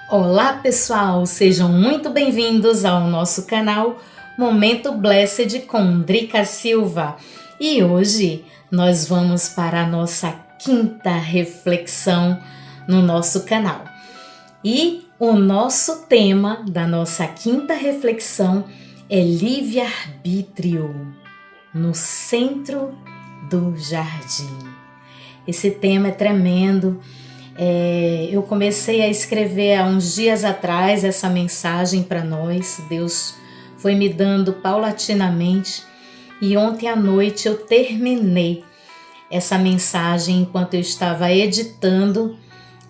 Olá pessoal, sejam muito bem-vindos ao nosso canal Momento Blessed com Drica Silva. E hoje nós vamos para a nossa quinta reflexão no nosso canal. E o nosso tema da nossa quinta reflexão é livre-arbítrio no centro do jardim. Esse tema é tremendo. Eu comecei a escrever há uns dias atrás essa mensagem para nós. Deus foi me dando paulatinamente e ontem à noite eu terminei essa mensagem enquanto eu estava editando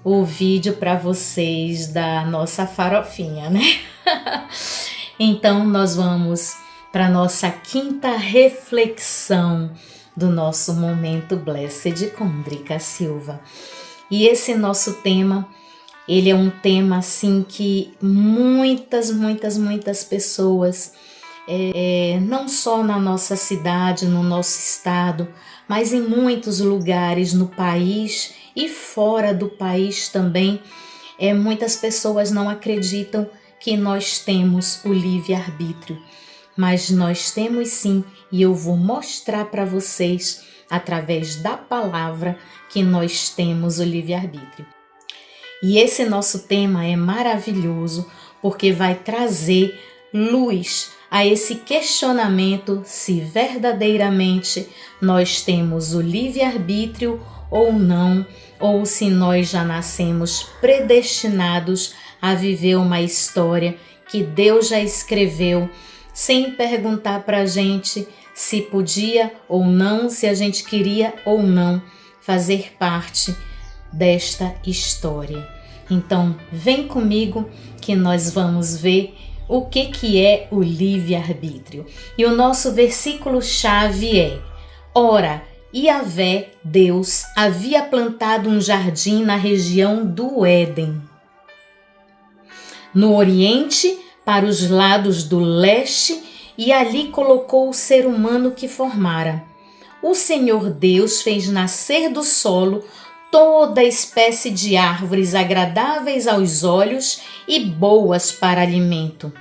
o vídeo para vocês da nossa farofinha, né? Então nós vamos para a nossa quinta reflexão do nosso Momento Blessed com Drica Silva. E esse nosso tema, ele é um tema assim que muitas pessoas, não só na nossa cidade, no nosso estado, mas em muitos lugares no país e fora do país também, muitas pessoas não acreditam que nós temos o livre-arbítrio. Mas nós temos sim, e eu vou mostrar para vocês, através da palavra, que nós temos o livre-arbítrio. E esse nosso tema é maravilhoso, porque vai trazer luz a esse questionamento se verdadeiramente nós temos o livre-arbítrio ou não, ou se nós já nascemos predestinados a viver uma história que Deus já escreveu, sem perguntar para a gente se podia ou não, se a gente queria ou não fazer parte desta história. Então, vem comigo que nós vamos ver o que é o livre-arbítrio. E o nosso versículo-chave é: Ora, Yahvé, Deus, havia plantado um jardim na região do Éden, no Oriente, para os lados do leste, e ali colocou o ser humano que formara. O Senhor Deus fez nascer do solo toda espécie de árvores agradáveis aos olhos e boas para alimento.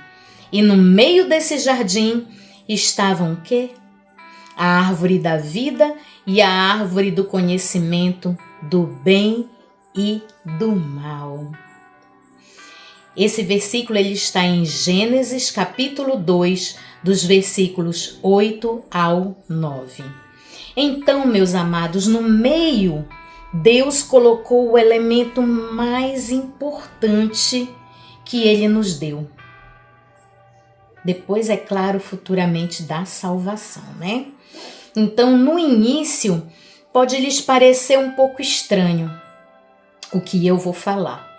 E no meio desse jardim estavam o quê? A árvore da vida e a árvore do conhecimento do bem e do mal. Esse versículo ele está em Gênesis capítulo 2, dos versículos 8 ao 9. Então, meus amados, no meio, Deus colocou o elemento mais importante que Ele nos deu. Depois, é claro, futuramente da salvação, né? Então, no início, pode lhes parecer um pouco estranho o que eu vou falar.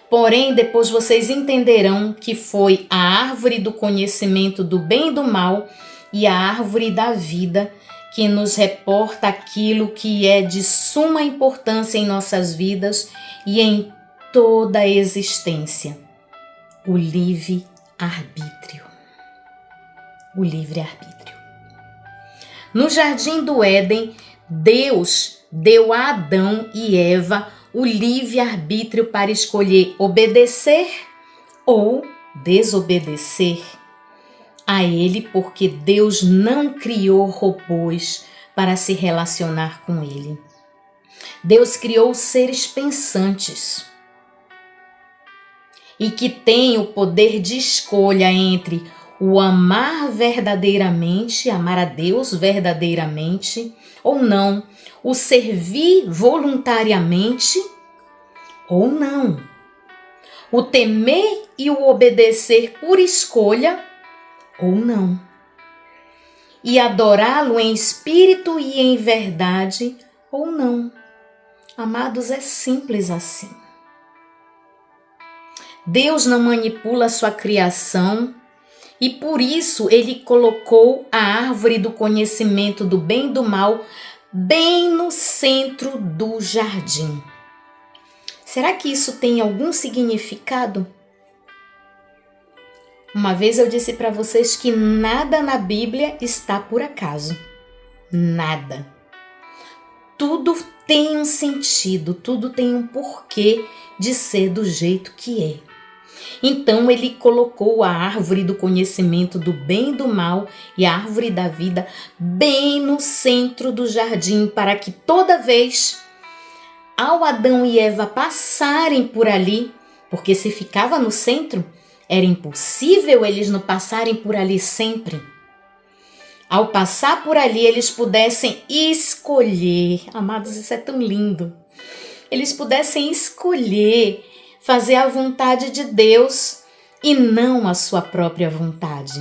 Porém, depois vocês entenderão que foi a árvore do conhecimento do bem e do mal e a árvore da vida que nos reporta aquilo que é de suma importância em nossas vidas e em toda a existência: o livre-arbítrio. O livre-arbítrio. No jardim do Éden, Deus deu a Adão e Eva o livre-arbítrio para escolher obedecer ou desobedecer a Ele, porque Deus não criou robôs para se relacionar com Ele. Deus criou seres pensantes e que têm o poder de escolha entre o amar verdadeiramente, amar a Deus verdadeiramente, ou não, o servir voluntariamente ou não, o temer e o obedecer por escolha ou não, e adorá-lo em espírito e em verdade ou não. Amados, é simples assim. Deus não manipula a sua criação e por isso Ele colocou a árvore do conhecimento do bem e do mal bem no centro do jardim. Será que isso tem algum significado? Uma vez eu disse para vocês que nada na Bíblia está por acaso. Nada. Tudo tem um sentido, tudo tem um porquê de ser do jeito que é. Então ele colocou a árvore do conhecimento do bem e do mal e a árvore da vida bem no centro do jardim, para que toda vez ao Adão e Eva passarem por ali, porque se ficava no centro, era impossível eles não passarem por ali sempre. Ao passar por ali, eles pudessem escolher. Amados, isso é tão lindo. Eles pudessem escolher fazer a vontade de Deus e não a sua própria vontade.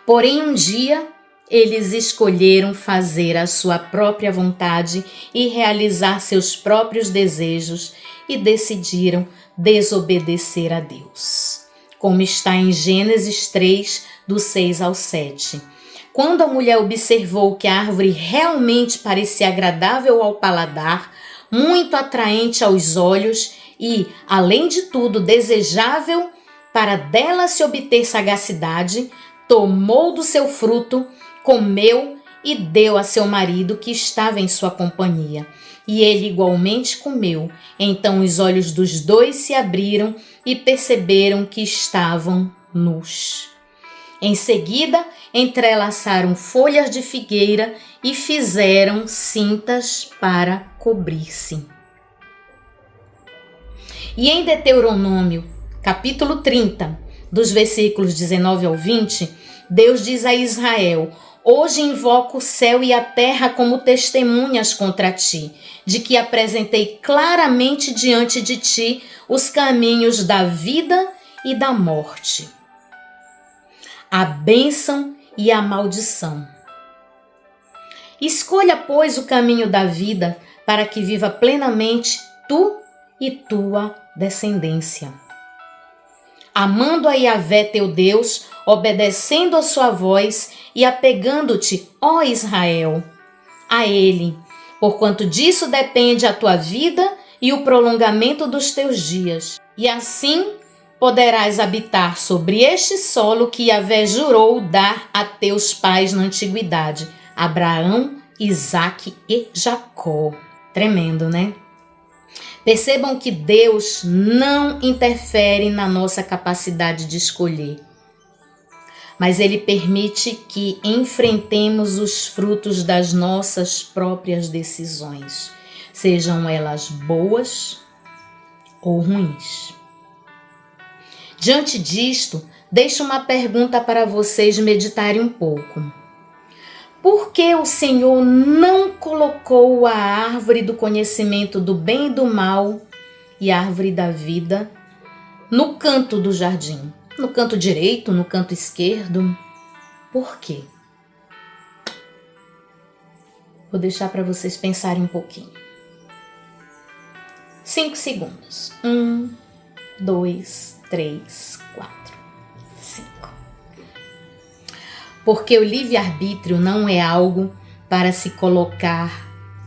Porém, um dia, eles escolheram fazer a sua própria vontade e realizar seus próprios desejos e decidiram desobedecer a Deus. Como está em Gênesis 3, do 6 ao 7. Quando a mulher observou que a árvore realmente parecia agradável ao paladar, muito atraente aos olhos e, além de tudo, desejável para dela se obter sagacidade, tomou do seu fruto, comeu e deu a seu marido que estava em sua companhia. E ele igualmente comeu. Então os olhos dos dois se abriram e perceberam que estavam nus. Em seguida, entrelaçaram folhas de figueira e fizeram cintas para cobrir-se. E em Deuteronômio, capítulo 30, dos versículos 19 ao 20, Deus diz a Israel: hoje invoco o céu e a terra como testemunhas contra ti, de que apresentei claramente diante de ti os caminhos da vida e da morte, a bênção e a maldição. Escolha, pois, o caminho da vida, para que viva plenamente tu e tua descendência. Amando a Yahvé teu Deus, obedecendo a sua voz e apegando-te, ó Israel, a ele, porquanto disso depende a tua vida e o prolongamento dos teus dias. E assim poderás habitar sobre este solo que Yahvé jurou dar a teus pais na antiguidade, Abraão, Isaque e Jacó. Tremendo, né? Percebam que Deus não interfere na nossa capacidade de escolher, mas Ele permite que enfrentemos os frutos das nossas próprias decisões, sejam elas boas ou ruins. Diante disto, deixo uma pergunta para vocês meditarem um pouco. Por que o Senhor não colocou a árvore do conhecimento do bem e do mal e a árvore da vida no canto do jardim? No canto direito, no canto esquerdo? Por quê? Vou deixar para vocês pensarem um pouquinho. 5 segundos. 1, 2, 3, 4, 5. Porque o livre-arbítrio não é algo para se colocar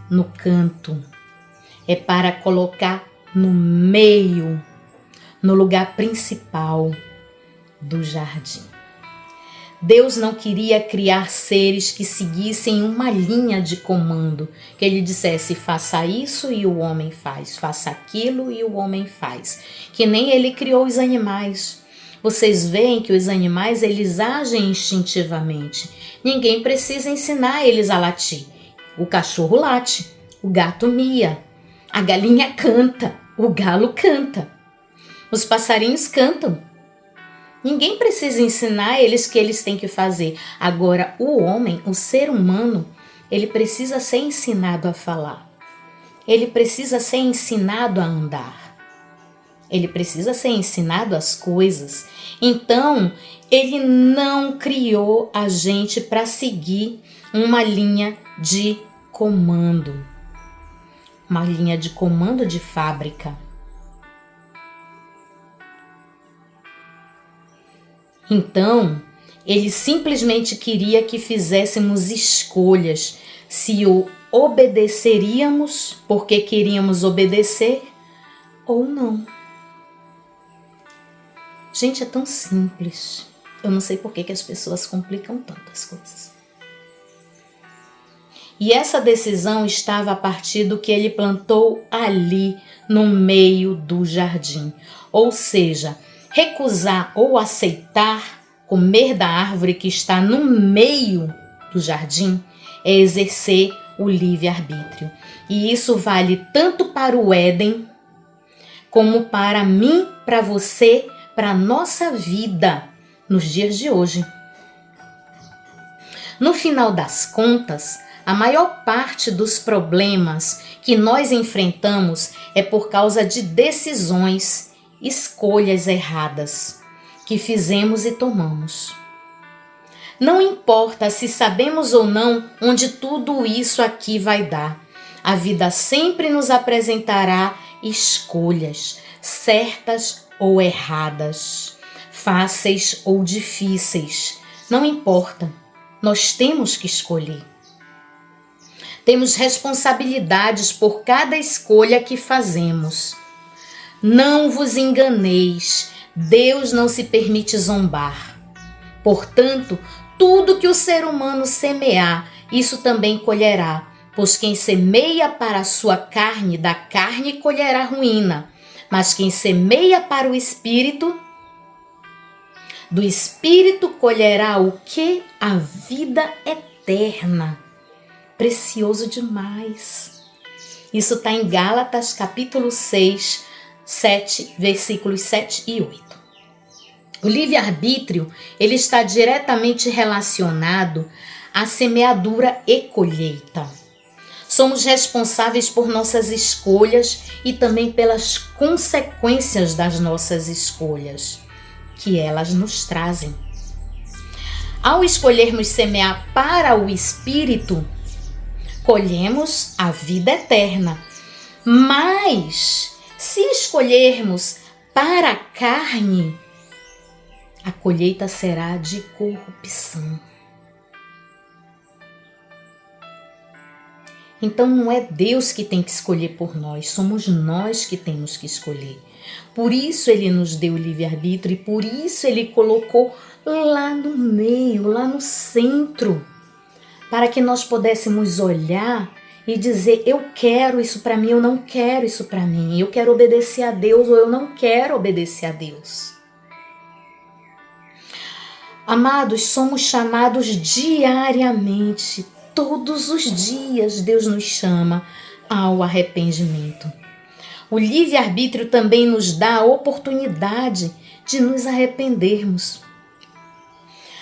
no canto, é para colocar no meio, no lugar principal do jardim. Deus não queria criar seres que seguissem uma linha de comando, que ele dissesse faça isso e o homem faz, faça aquilo e o homem faz, que nem ele criou os animais. Vocês veem que os animais, eles agem instintivamente. Ninguém precisa ensinar eles a latir. O cachorro late, o gato mia, a galinha canta, o galo canta, os passarinhos cantam. Ninguém precisa ensinar eles o que eles têm que fazer. Agora, o homem, o ser humano, ele precisa ser ensinado a falar. Ele precisa ser ensinado a andar. Ele precisa ser ensinado as coisas. Então, ele não criou a gente para seguir uma linha de comando. Uma linha de comando de fábrica. Então, ele simplesmente queria que fizéssemos escolhas, se o obedeceríamos porque queríamos obedecer ou não. Gente, é tão simples. Eu não sei por que as pessoas complicam tantas coisas. E essa decisão estava a partir do que ele plantou ali, no meio do jardim. Ou seja, recusar ou aceitar comer da árvore que está no meio do jardim é exercer o livre-arbítrio. E isso vale tanto para o Éden, como para mim, para você, para a nossa vida nos dias de hoje. No final das contas, a maior parte dos problemas que nós enfrentamos é por causa de decisões, escolhas erradas que fizemos e tomamos. Não importa se sabemos ou não onde tudo isso aqui vai dar, a vida sempre nos apresentará escolhas, certas ou erradas, fáceis ou difíceis, não importa, nós temos que escolher. Temos responsabilidades por cada escolha que fazemos. Não vos enganeis, Deus não se permite zombar. Portanto, tudo que o ser humano semear, isso também colherá, pois quem semeia para a sua carne, da carne colherá ruína, mas quem semeia para o Espírito, do Espírito colherá o quê? A vida eterna. Precioso demais. Isso está em Gálatas capítulo 6, 7, versículos 7 e 8. O livre-arbítrio, ele está diretamente relacionado à semeadura e colheita. Somos responsáveis por nossas escolhas e também pelas consequências das nossas escolhas, que elas nos trazem. Ao escolhermos semear para o Espírito, colhemos a vida eterna. Mas, se escolhermos para a carne, a colheita será de corrupção. Então não é Deus que tem que escolher por nós, somos nós que temos que escolher. Por isso Ele nos deu o livre-arbítrio e por isso Ele colocou lá no meio, lá no centro, para que nós pudéssemos olhar e dizer, eu quero isso para mim, eu não quero isso para mim, eu quero obedecer a Deus ou eu não quero obedecer a Deus. Amados, somos chamados diariamente, todos os dias Deus nos chama ao arrependimento. O livre-arbítrio também nos dá a oportunidade de nos arrependermos.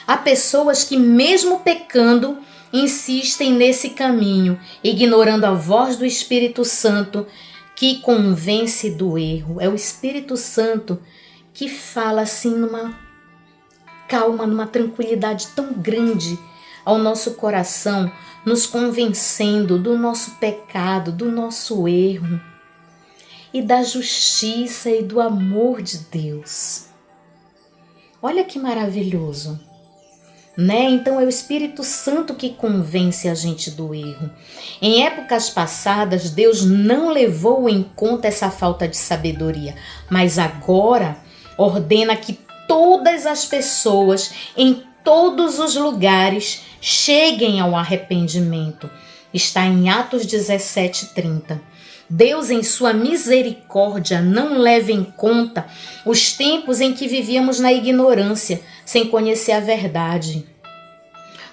Há pessoas que, mesmo pecando, insistem nesse caminho, ignorando a voz do Espírito Santo que convence do erro. É o Espírito Santo que fala assim numa calma, numa tranquilidade tão grande ao nosso coração, nos convencendo do nosso pecado, do nosso erro e da justiça e do amor de Deus. Olha que maravilhoso, né? Então é o Espírito Santo que convence a gente do erro. Em épocas passadas, Deus não levou em conta essa falta de sabedoria, mas agora ordena que todas as pessoas em todos os lugares cheguem ao arrependimento. Está em Atos 17:30. Deus, em sua misericórdia, não leva em conta os tempos em que vivíamos na ignorância, sem conhecer a verdade.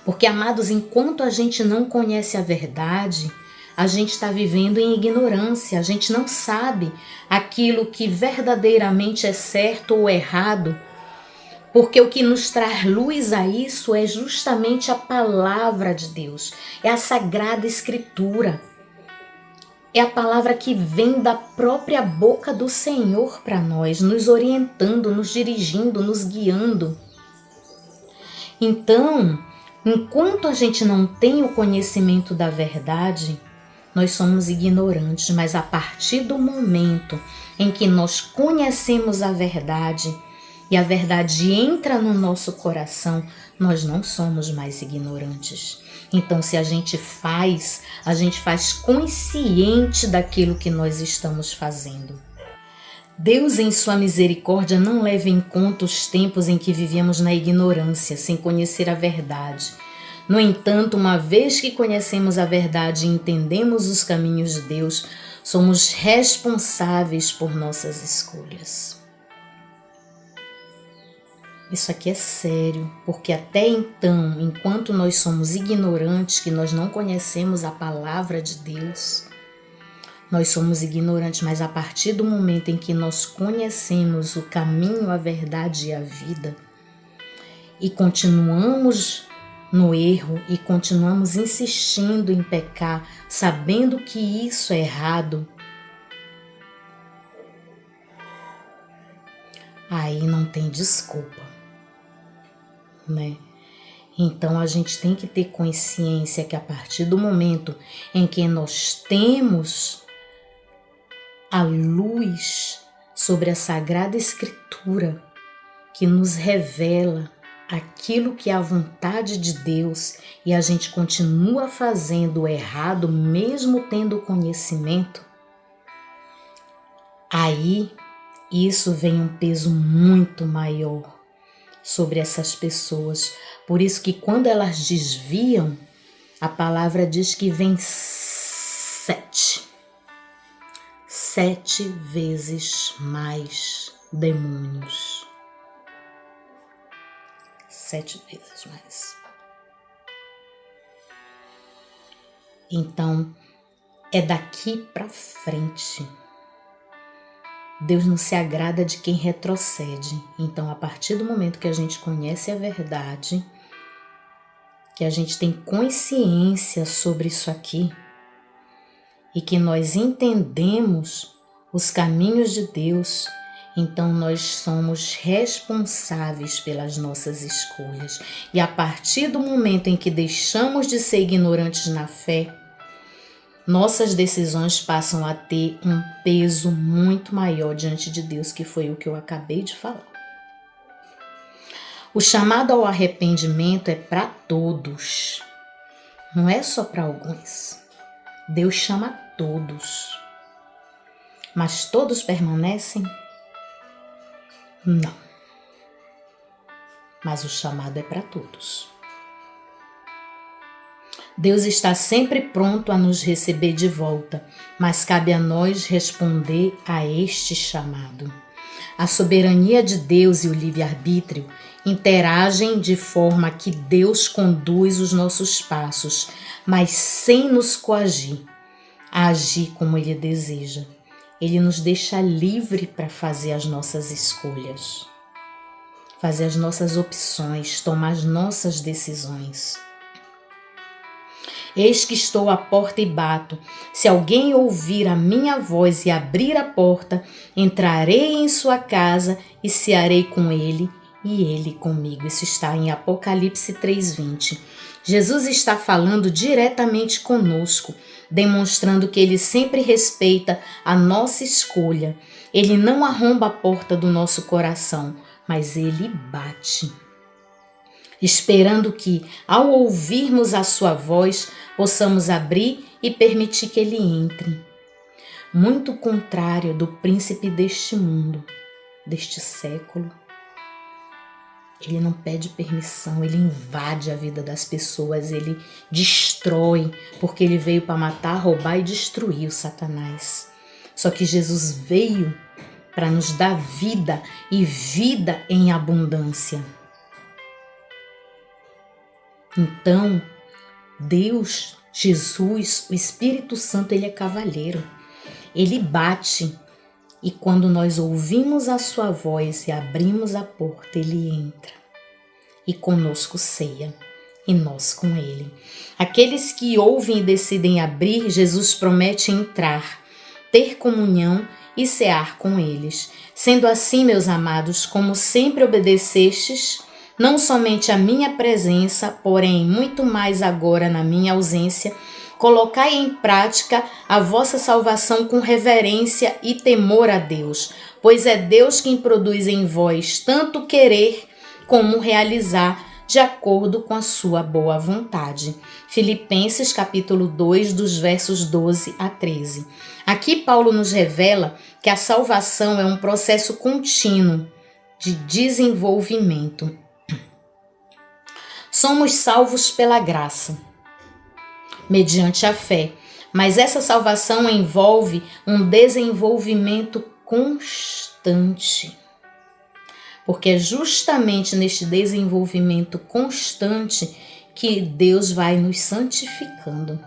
Porque, amados, enquanto a gente não conhece a verdade, a gente está vivendo em ignorância, a gente não sabe aquilo que verdadeiramente é certo ou errado, porque o que nos traz luz a isso é justamente a palavra de Deus, é a Sagrada Escritura. É a palavra que vem da própria boca do Senhor para nós, nos orientando, nos dirigindo, nos guiando. Então, enquanto a gente não tem o conhecimento da verdade, nós somos ignorantes, mas a partir do momento em que nós conhecemos a verdade e a verdade entra no nosso coração, nós não somos mais ignorantes. Então, se a gente faz consciente daquilo que nós estamos fazendo. Deus, em sua misericórdia, não leva em conta os tempos em que vivíamos na ignorância, sem conhecer a verdade. No entanto, uma vez que conhecemos a verdade e entendemos os caminhos de Deus, somos responsáveis por nossas escolhas. Isso aqui é sério, porque até então, enquanto nós somos ignorantes, que nós não conhecemos a palavra de Deus, nós somos ignorantes, mas a partir do momento em que nós conhecemos o caminho, a verdade e a vida, e continuamos no erro e continuamos insistindo em pecar, sabendo que isso é errado, aí não tem desculpa, né? Então a gente tem que ter consciência que a partir do momento em que nós temos a luz sobre a Sagrada Escritura que nos revela aquilo que é a vontade de Deus e a gente continua fazendo o errado mesmo tendo conhecimento, aí isso vem um peso muito maior sobre essas pessoas. Por isso que quando elas desviam, a palavra diz que vem 7 vezes mais demônios. 7 vezes mais. Então, é daqui para frente. Deus não se agrada de quem retrocede. Então, a partir do momento que a gente conhece a verdade, que a gente tem consciência sobre isso aqui, e que nós entendemos os caminhos de Deus, então nós somos responsáveis pelas nossas escolhas. E a partir do momento em que deixamos de ser ignorantes na fé, nossas decisões passam a ter um peso muito maior diante de Deus, que foi o que eu acabei de falar. O chamado ao arrependimento é para todos, não é só para alguns. Deus chama a todos, mas todos permanecem? Não. Mas o chamado é para todos. Deus está sempre pronto a nos receber de volta, mas cabe a nós responder a este chamado. A soberania de Deus e o livre-arbítrio interagem de forma que Deus conduz os nossos passos, mas sem nos coagir a agir como Ele deseja. Ele nos deixa livre para fazer as nossas escolhas, fazer as nossas opções, tomar as nossas decisões. Eis que estou à porta e bato. Se alguém ouvir a minha voz e abrir a porta, entrarei em sua casa e cearei com ele e ele comigo. Isso está em Apocalipse 3:20. Jesus está falando diretamente conosco, demonstrando que ele sempre respeita a nossa escolha. Ele não arromba a porta do nosso coração, mas ele bate, esperando que, ao ouvirmos a sua voz, possamos abrir e permitir que ele entre. Muito contrário do príncipe deste mundo, deste século. Ele não pede permissão, ele invade a vida das pessoas, ele destrói, porque ele veio para matar, roubar e destruir o Satanás. Só que Jesus veio para nos dar vida e vida em abundância. Então, Deus, Jesus, o Espírito Santo, ele é cavaleiro. Ele bate e quando nós ouvimos a sua voz e abrimos a porta, ele entra e conosco ceia e nós com ele. Aqueles que ouvem e decidem abrir, Jesus promete entrar, ter comunhão e cear com eles. Sendo assim, meus amados, como sempre obedecestes, não somente a minha presença, porém muito mais agora na minha ausência, colocai em prática a vossa salvação com reverência e temor a Deus, pois é Deus quem produz em vós tanto querer como realizar de acordo com a sua boa vontade. Filipenses capítulo 2, dos versos 12 a 13. Aqui Paulo nos revela que a salvação é um processo contínuo de desenvolvimento. Somos salvos pela graça, mediante a fé, Mas essa salvação envolve um desenvolvimento constante. Porque é justamente neste desenvolvimento constante que Deus vai nos santificando.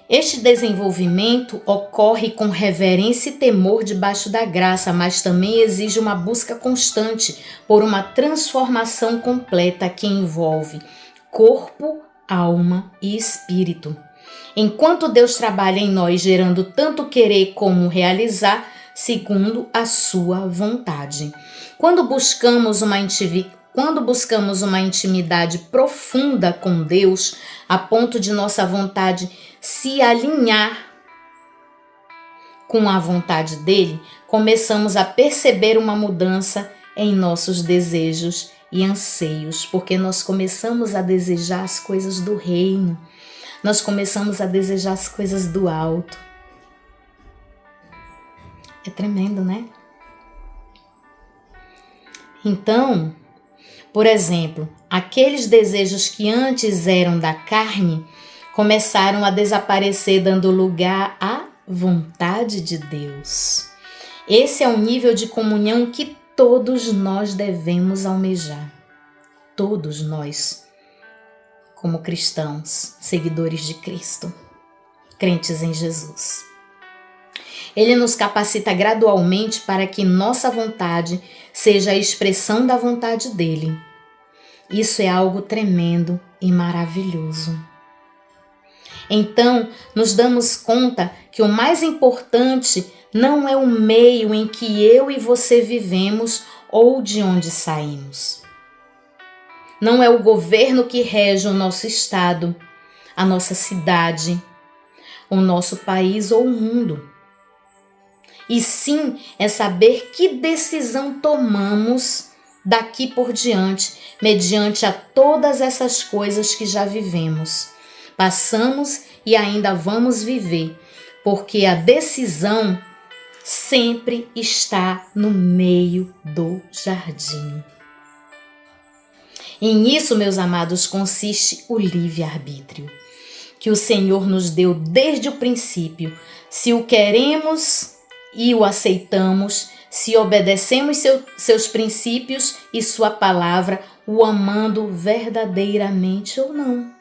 Este desenvolvimento ocorre com reverência e temor debaixo da graça, mas também exige uma busca constante por uma transformação completa que envolve corpo, alma e espírito. Enquanto Deus trabalha em nós, gerando tanto querer como realizar, segundo a sua vontade. Quando buscamos uma intimidade profunda com Deus, a ponto de nossa vontade se alinhar com a vontade dele, começamos a perceber uma mudança em nossos desejos e anseios, porque nós começamos a desejar as coisas do reino, nós começamos a desejar as coisas do alto. É tremendo, né? Então, por exemplo, aqueles desejos que antes eram da carne começaram a desaparecer, dando lugar à vontade de Deus. Esse é o nível de comunhão que todos nós devemos almejar. Todos nós, como cristãos, seguidores de Cristo, crentes em Jesus. Ele nos capacita gradualmente para que nossa vontade seja a expressão da vontade dele. Isso é algo tremendo e maravilhoso. Então, nos damos conta que o mais importante não é o meio em que eu e você vivemos ou de onde saímos. Não é o governo que rege o nosso estado, a nossa cidade, o nosso país ou o mundo. E sim é saber que decisão tomamos daqui por diante, mediante a todas essas coisas que já vivemos, passamos e ainda vamos viver, porque a decisão sempre está no meio do jardim. E nisso, meus amados, consiste o livre-arbítrio, que o Senhor nos deu desde o princípio. Se o queremos e o aceitamos, se obedecemos seus princípios e sua palavra, o amando verdadeiramente ou não.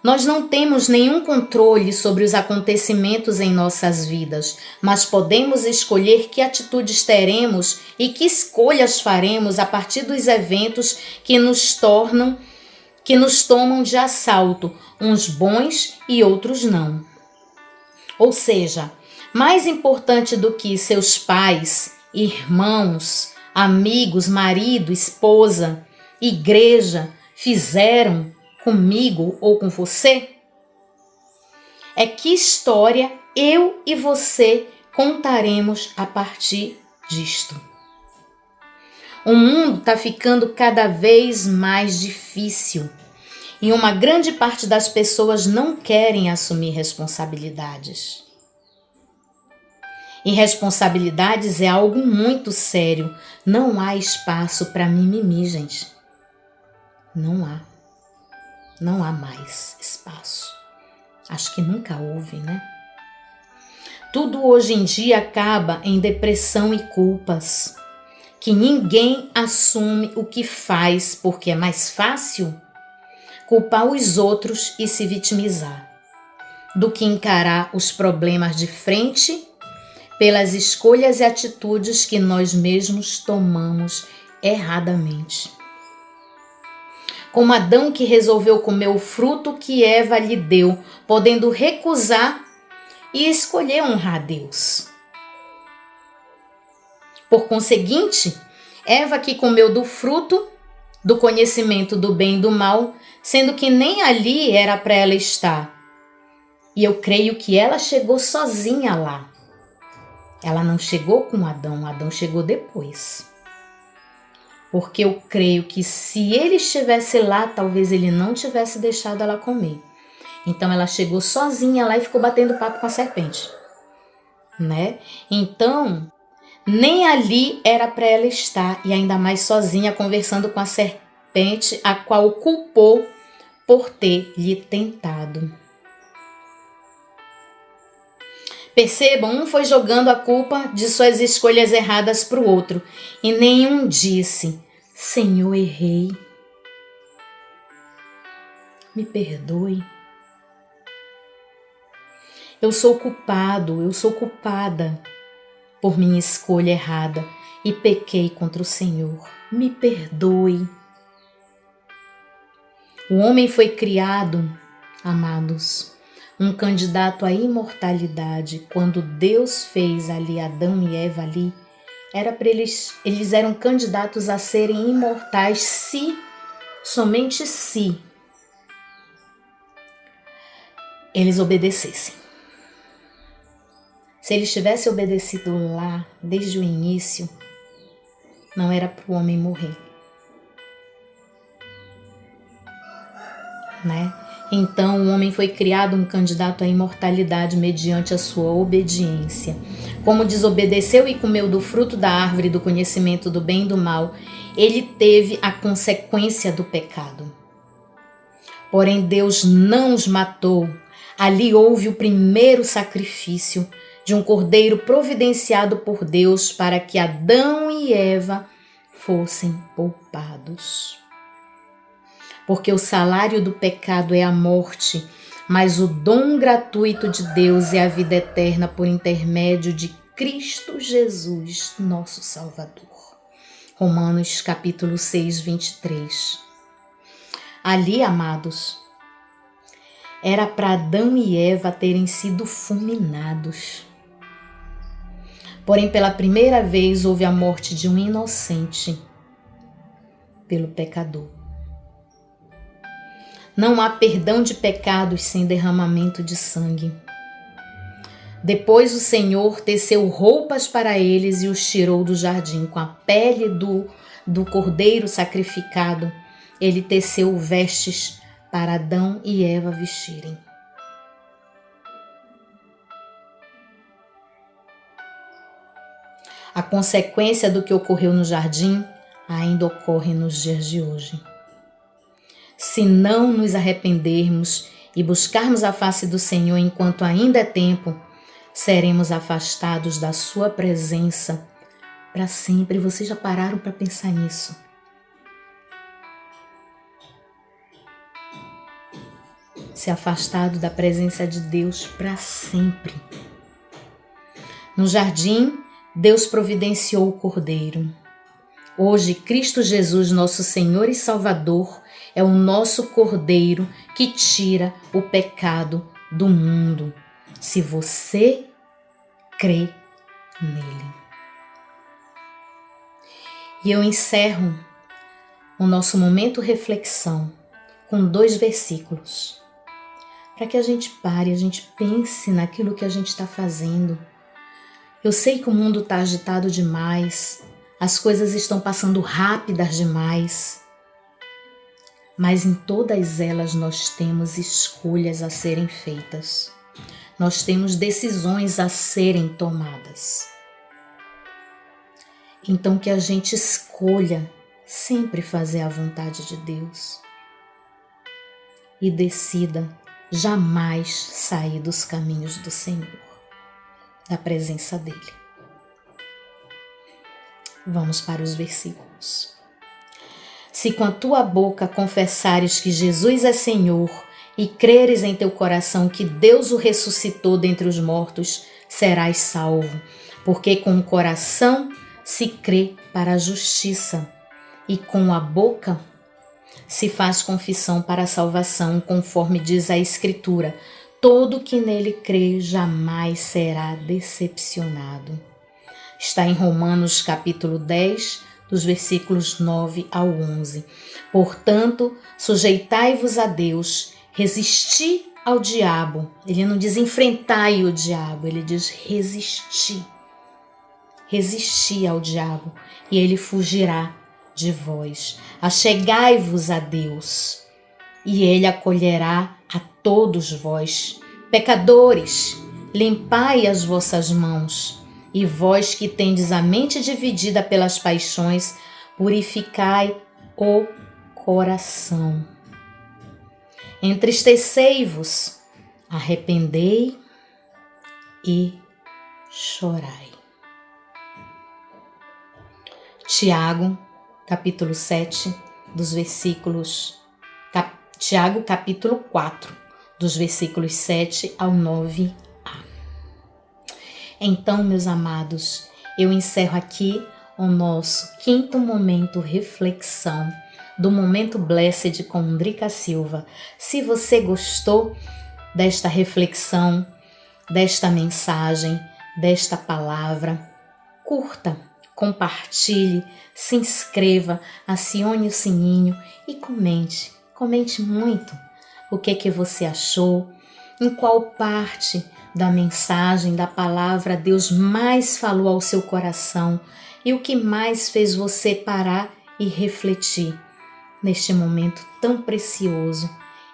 Nós não temos nenhum controle sobre os acontecimentos em nossas vidas, mas podemos escolher que atitudes teremos e que escolhas faremos a partir dos eventos que nos tomam de assalto, uns bons e outros não. Ou seja, mais importante do que seus pais, irmãos, amigos, marido, esposa, igreja fizeram comigo ou com você, é que história eu e você contaremos a partir disto. O mundo está ficando cada vez mais difícil e uma grande parte das pessoas não querem assumir responsabilidades. E responsabilidades é algo muito sério. Não há espaço para mimimi, gente. Não há. Não há mais espaço. Acho que nunca houve, né? Tudo hoje em dia acaba em depressão e culpas, que ninguém assume o que faz porque é mais fácil culpar os outros e se vitimizar, do que encarar os problemas de frente pelas escolhas e atitudes que nós mesmos tomamos erradamente. Como Adão, que resolveu comer o fruto que Eva lhe deu, podendo recusar e escolher honrar a Deus. Por conseguinte, Eva que comeu do fruto do conhecimento do bem e do mal, sendo que nem ali era para ela estar. E eu creio que ela chegou sozinha lá. Ela não chegou com Adão, Adão chegou depois. Porque eu creio que se ele estivesse lá, talvez ele não tivesse deixado ela comer. Então ela chegou sozinha lá e ficou batendo papo com a serpente, né? Então, nem ali era para ela estar, e ainda mais sozinha conversando com a serpente, a qual culpou por ter lhe tentado. Percebam, um foi jogando a culpa de suas escolhas erradas para o outro, e nenhum disse: Senhor, errei. Me perdoe. Eu sou culpado, eu sou culpada por minha escolha errada e pequei contra o Senhor. Me perdoe. O homem foi criado, amados, um candidato à imortalidade. Quando Deus fez ali Adão e Eva ali, era para eles eram candidatos a serem imortais somente se eles obedecessem. Se eles tivessem obedecido lá, desde o início, não era para o homem morrer, né? Então o homem foi criado um candidato à imortalidade mediante a sua obediência. Como desobedeceu e comeu do fruto da árvore do conhecimento do bem e do mal, ele teve a consequência do pecado. Porém, Deus não os matou. Ali houve o primeiro sacrifício de um cordeiro providenciado por Deus para que Adão e Eva fossem poupados. Porque o salário do pecado é a morte, mas o dom gratuito de Deus é a vida eterna por intermédio de Cristo Jesus, nosso Salvador. Romanos capítulo 6, 23. Ali, amados, era para Adão e Eva terem sido fulminados. Porém, pela primeira vez houve a morte de um inocente pelo pecador. Não há perdão de pecados sem derramamento de sangue. Depois o Senhor teceu roupas para eles e os tirou do jardim. Com a pele do cordeiro sacrificado, ele teceu vestes para Adão e Eva vestirem. A consequência do que ocorreu no jardim ainda ocorre nos dias de hoje. Se não nos arrependermos e buscarmos a face do Senhor enquanto ainda é tempo, seremos afastados da sua presença para sempre. Vocês já pararam para pensar nisso? Ser afastado da presença de Deus para sempre. No jardim, Deus providenciou o cordeiro. Hoje, Cristo Jesus, nosso Senhor e Salvador, é o nosso cordeiro que tira o pecado do mundo. Se você crê nele. E eu encerro o nosso momento reflexão com 2 versículos. Para que a gente pare, a gente pense naquilo que a gente está fazendo. Eu sei que o mundo está agitado demais, as coisas estão passando rápidas demais, mas em todas elas nós temos escolhas a serem feitas. Nós temos decisões a serem tomadas. Então que a gente escolha sempre fazer a vontade de Deus e decida jamais sair dos caminhos do Senhor, da presença dele. Vamos para os versículos. Se com a tua boca confessares que Jesus é Senhor e creres em teu coração que Deus o ressuscitou dentre os mortos, serás salvo, porque com o coração se crê para a justiça e com a boca se faz confissão para a salvação, conforme diz a Escritura: todo que nele crê jamais será decepcionado. Está em Romanos capítulo 10, dos versículos 9 ao 11. Portanto, sujeitai-vos a Deus, resisti ao diabo. Ele não diz enfrentai o diabo, ele diz resistir. Resisti ao diabo e ele fugirá de vós. Achegai-vos a Deus e ele acolherá a todos vós. Pecadores, limpai as vossas mãos. E vós que tendes a mente dividida pelas paixões, purificai o coração. Entristecei-vos, arrependei e chorai. Tiago, capítulo 7, dos versículos... Tiago, capítulo 4, dos versículos 7 ao 9a. Então, meus amados, eu encerro aqui o nosso 5º momento reflexão do Momento Blessed com Drica Silva. Se você gostou desta reflexão, desta mensagem, desta palavra, curta, compartilhe, se inscreva, acione o sininho e comente. Comente muito o que você achou, em qual parte da mensagem, da palavra Deus mais falou ao seu coração e o que mais fez você parar e refletir neste momento tão precioso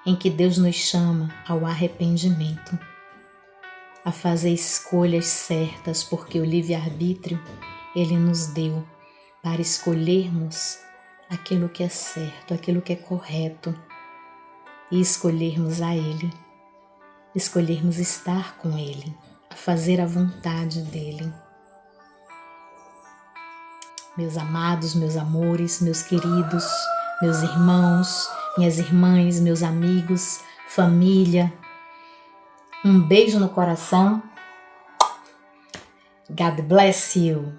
em que Deus nos chama ao arrependimento, a fazer escolhas certas, porque o livre-arbítrio Ele nos deu para escolhermos aquilo que é certo, aquilo que é correto e escolhermos a Ele, escolhermos estar com Ele, a fazer a vontade dEle. Meus amados, meus amores, meus queridos, meus irmãos, minhas irmãs, meus amigos, família, um beijo no coração. God bless you.